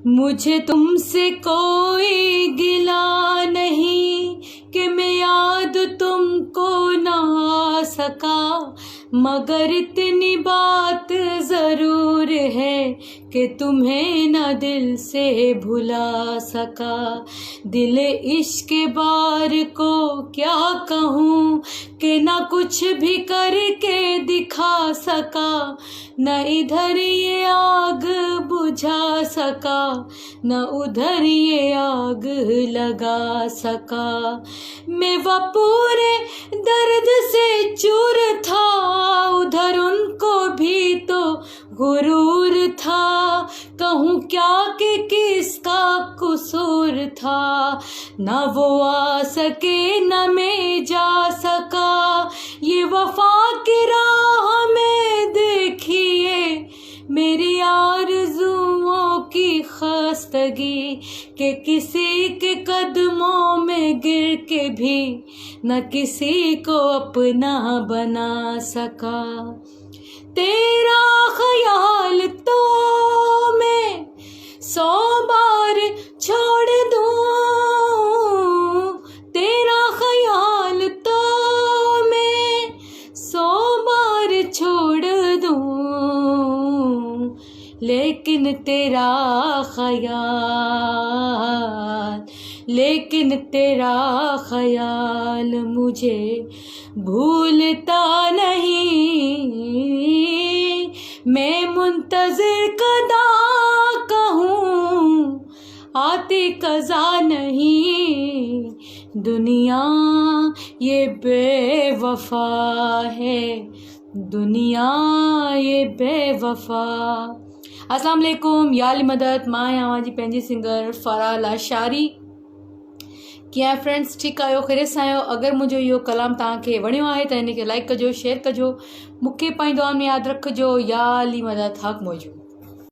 मुझे तुमसे कोई गिला नहीं कि मैं याद तुमको ना आ सका, मगर इतनी बात ज़रूर है कि तुम्हें ना दिल से भुला सका। दिल इश्क बार को क्या कहूँ कि ना कुछ भी करके दिखा सका, न इधर ये आग बुझा सका, न उधर ये आग लगा सका। मैं वह पूरे दर्द से चूर था, उधर उनको भी तो गुरूर था। कहूँ क्या कि किसका कसूर था, न वो आ सके न मैं जा सका। ये वफा की राह में देखिए मेरी आरज़ुओं की खस्तगी, कि किसी के कदमों में गिर के भी न किसी को अपना बना सका। तेरा ख्याल तो मैं 100 बार छोड़ दूँ, तेरा ख्याल तो मैं 100 बार छोड़ दूँ, लेकिन तेरा ख्याल मुझे भूलता नहीं। मैं मुंतज़िर कदा कहूँ आती कज़ा नहीं, दुनिया ये बेवफा है, दुनिया ये बेवफा। अस्सलाम वालेकुम, या अली मदद। मां आहियां जी पंहिंजी सिंगर फराह लाशारी। कीअं फ्रेंड्स, ठीकु आहियो, ख़ैरियत सां आहियो? अगरि मुंहिंजो इहो कलाम तव्हांखे वणियो आहे त हिनखे लाइक कजो, शेयर कजो, मूंखे पंहिंजी दुआउनि में यादि रखिजो। या अली मदद, हक़ मौजूद।